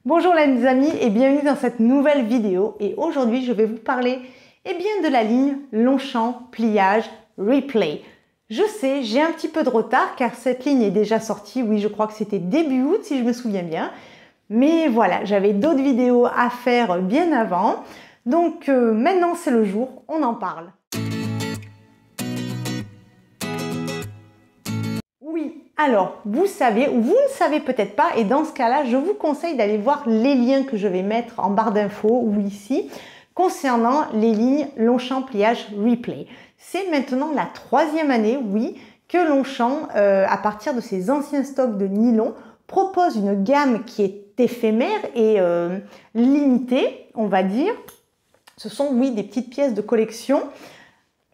Bonjour les amis et bienvenue dans cette nouvelle vidéo et aujourd'hui je vais vous parler de la ligne Longchamp pliage Replay. Je sais, j'ai un petit peu de retard car cette ligne est déjà sortie, oui je crois que c'était début août si je me souviens bien. Mais voilà, j'avais d'autres vidéos à faire bien avant. Donc maintenant c'est le jour, on en parle. Oui, alors vous savez ou vous ne savez peut-être pas et dans ce cas-là, je vous conseille d'aller voir les liens que je vais mettre en barre d'infos ou ici concernant les lignes Longchamp pliage Replay. C'est maintenant la 3e année, oui, que Longchamp, à partir de ses anciens stocks de nylon, propose une gamme qui est éphémère et limitée, on va dire. Ce sont, oui, des petites pièces de collection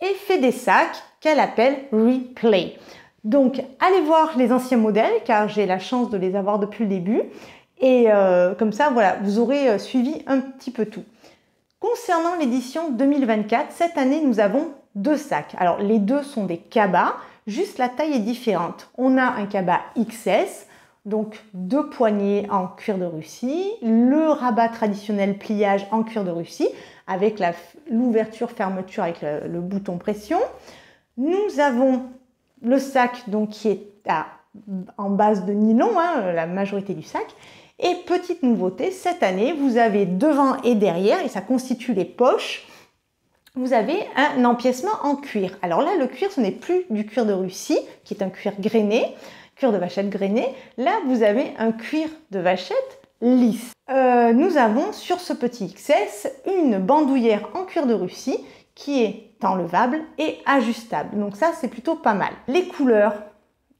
et fait des sacs qu'elle appelle Replay. Donc, allez voir les anciens modèles car j'ai la chance de les avoir depuis le début. Et comme ça, voilà, vous aurez suivi un petit peu tout. Concernant l'édition 2024, cette année, nous avons 2 sacs. Alors, les deux sont des cabas, juste la taille est différente. On a un cabas XS, donc 2 poignées en cuir de Russie, le rabat traditionnel pliage en cuir de Russie, avec l'ouverture-fermeture avec le bouton pression. Nous avons le sac donc, qui est en base de nylon, la majorité du sac. Et petite nouveauté, cette année, vous avez devant et derrière, et ça constitue les poches, vous avez un empiècement en cuir. Alors là, le cuir, ce n'est plus du cuir de Russie, qui est un cuir grainé, cuir de vachette grainé. Là, vous avez un cuir de vachette lisse. Nous avons sur ce petit XS une bandoulière en cuir de Russie qui est enlevable et ajustable. Donc ça, c'est plutôt pas mal. Les couleurs,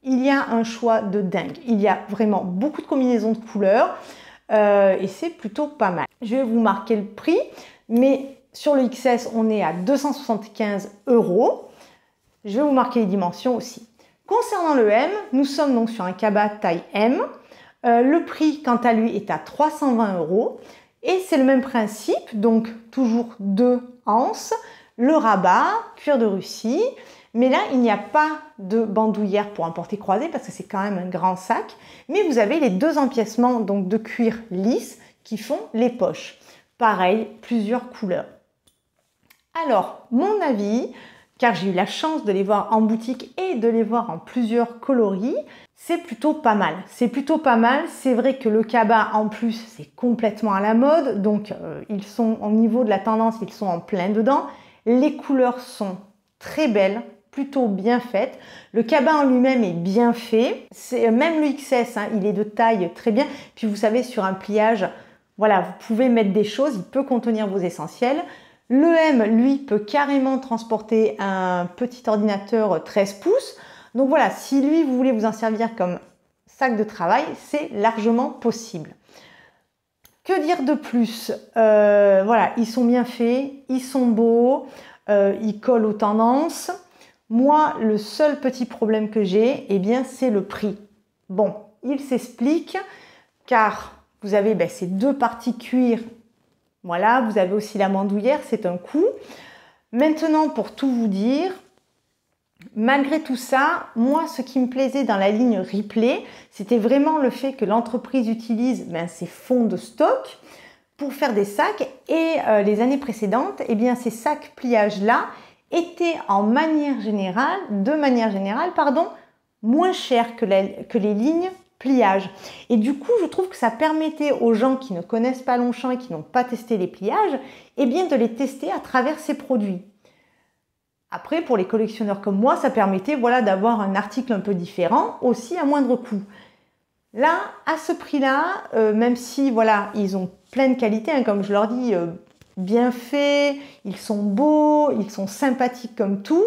il y a un choix de dingue. Il y a vraiment beaucoup de combinaisons de couleurs et c'est plutôt pas mal. Je vais vous marquer le prix, mais sur le XS, on est à 275 €. Je vais vous marquer les dimensions aussi. Concernant le M, nous sommes donc sur un cabas taille M. Le prix, quant à lui, est à 320 € et c'est le même principe, donc toujours 2 anses, le rabat, cuir de Russie, mais là, il n'y a pas de bandoulière pour emporter croisé parce que c'est quand même un grand sac, mais vous avez les 2 empiècements donc de cuir lisse qui font les poches. Pareil, plusieurs couleurs. Alors, mon avis, car j'ai eu la chance de les voir en boutique et de les voir en plusieurs coloris, c'est plutôt pas mal. C'est plutôt pas mal. C'est vrai que le cabas, en plus, c'est complètement à la mode. Donc, ils sont au niveau de la tendance, ils sont en plein dedans. Les couleurs sont très belles, plutôt bien faites. Le cabas en lui-même est bien fait. Même le XS, il est de taille très bien. Puis, vous savez, sur un pliage, voilà, vous pouvez mettre des choses. Il peut contenir vos essentiels. Le M, lui, peut carrément transporter un petit ordinateur 13 pouces. Donc voilà, si lui, vous voulez vous en servir comme sac de travail, c'est largement possible. Que dire de plus? Voilà, ils sont bien faits, ils sont beaux, ils collent aux tendances. Moi, le seul petit problème que j'ai, c'est le prix. Bon, il s'explique car vous avez ces 2 parties cuir. Voilà, vous avez aussi la bandoulière, c'est un coût. Maintenant, pour tout vous dire, malgré tout ça, moi, ce qui me plaisait dans la ligne Replay, c'était vraiment le fait que l'entreprise utilise ses fonds de stock pour faire des sacs. Et les années précédentes, ces sacs pliage-là étaient de manière générale, moins chers que les lignes pliage. Et du coup, je trouve que ça permettait aux gens qui ne connaissent pas Longchamp et qui n'ont pas testé les pliages, de les tester à travers ces produits. Après, pour les collectionneurs comme moi, ça permettait d'avoir un article un peu différent, aussi à moindre coût. Là, à ce prix-là, même si ils ont plein de qualités, comme je leur dis, bien faits, ils sont beaux, ils sont sympathiques comme tout.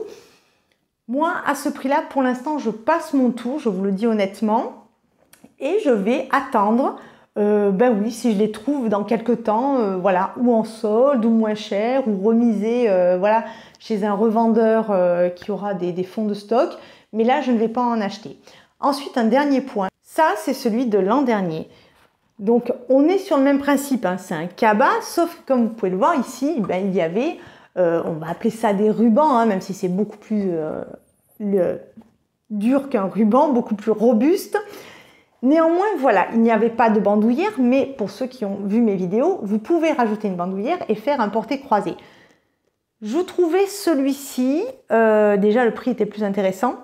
Moi, à ce prix-là, pour l'instant, je passe mon tour, je vous le dis honnêtement. Et je vais attendre, oui, si je les trouve dans quelques temps, ou en solde, ou moins cher, ou remisé, chez un revendeur qui aura des fonds de stock. Mais là, je ne vais pas en acheter. Ensuite, un dernier point. Ça, c'est celui de l'an dernier. Donc, on est sur le même principe. C'est un cabas, sauf que comme vous pouvez le voir ici, il y avait, on va appeler ça des rubans, même si c'est beaucoup plus dur qu'un ruban, beaucoup plus robuste. Néanmoins, voilà, il n'y avait pas de bandoulière, mais pour ceux qui ont vu mes vidéos, vous pouvez rajouter une bandoulière et faire un porté-croisé. Je trouvais celui-ci, déjà le prix était plus intéressant,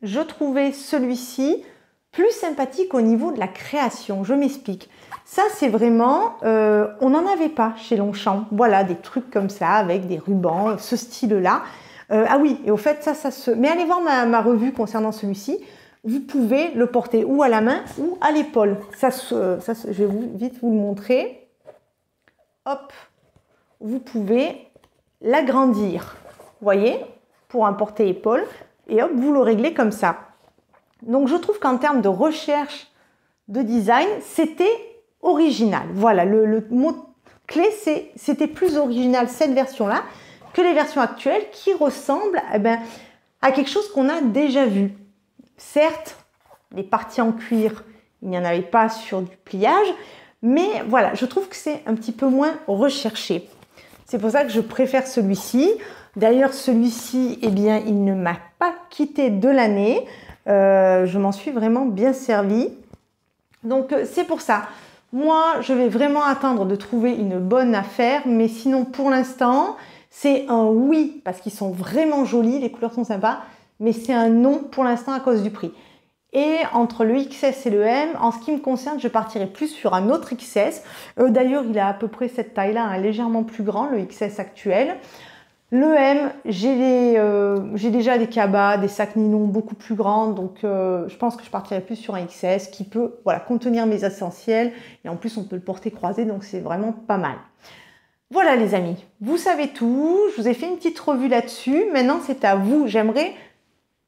je trouvais celui-ci plus sympathique au niveau de la création, je m'explique. Ça c'est vraiment, on n'en avait pas chez Longchamp, voilà, des trucs comme ça avec des rubans, ce style-là. Ah oui, et au fait ça se... Mais allez voir ma revue concernant celui-ci, vous pouvez le porter ou à la main ou à l'épaule. Je vais vite vous le montrer. Hop, vous pouvez l'agrandir, vous voyez, pour un porté-épaule, et hop, vous le réglez comme ça. Donc je trouve qu'en termes de recherche de design, c'était original. Voilà, le mot clé, c'était plus original cette version-là que les versions actuelles qui ressemblent à quelque chose qu'on a déjà vu. Certes, les parties en cuir, il n'y en avait pas sur du pliage, mais voilà, je trouve que c'est un petit peu moins recherché. C'est pour ça que je préfère celui-ci. D'ailleurs, celui-ci, eh bien, il ne m'a pas quitté de l'année. Je m'en suis vraiment bien servie. Donc, c'est pour ça. Moi, je vais vraiment attendre de trouver une bonne affaire. Mais sinon, pour l'instant, c'est un oui, parce qu'ils sont vraiment jolis, les couleurs sont sympas. Mais c'est un non pour l'instant à cause du prix. Et entre le XS et le M, en ce qui me concerne, je partirai plus sur un autre XS. D'ailleurs, il a à peu près cette taille-là, hein, légèrement plus grand, le XS actuel. Le M, j'ai déjà des cabas, des sacs nylon beaucoup plus grands, donc je pense que je partirai plus sur un XS qui peut voilà, contenir mes essentiels. Et en plus, on peut le porter croisé, donc c'est vraiment pas mal. Voilà les amis, vous savez tout. Je vous ai fait une petite revue là-dessus. Maintenant, c'est à vous. J'aimerais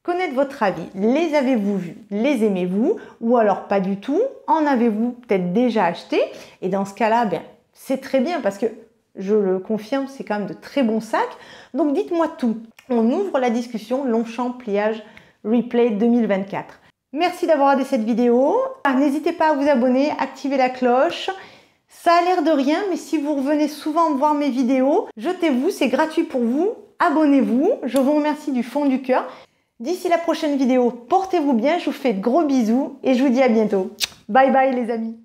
connaître votre avis. Les avez-vous vus? Les aimez-vous? Ou alors pas du tout? En avez-vous peut-être déjà acheté? Et dans ce cas-là, c'est très bien parce que je le confirme, c'est quand même de très bons sacs. Donc dites-moi tout. On ouvre la discussion Longchamp Pliage Replay 2024. Merci d'avoir regardé cette vidéo. N'hésitez pas à vous abonner, activer la cloche. Ça a l'air de rien, mais si vous revenez souvent voir mes vidéos, jetez-vous, c'est gratuit pour vous. Abonnez-vous. Je vous remercie du fond du cœur. D'ici la prochaine vidéo, portez-vous bien, je vous fais de gros bisous et je vous dis à bientôt. Bye bye les amis.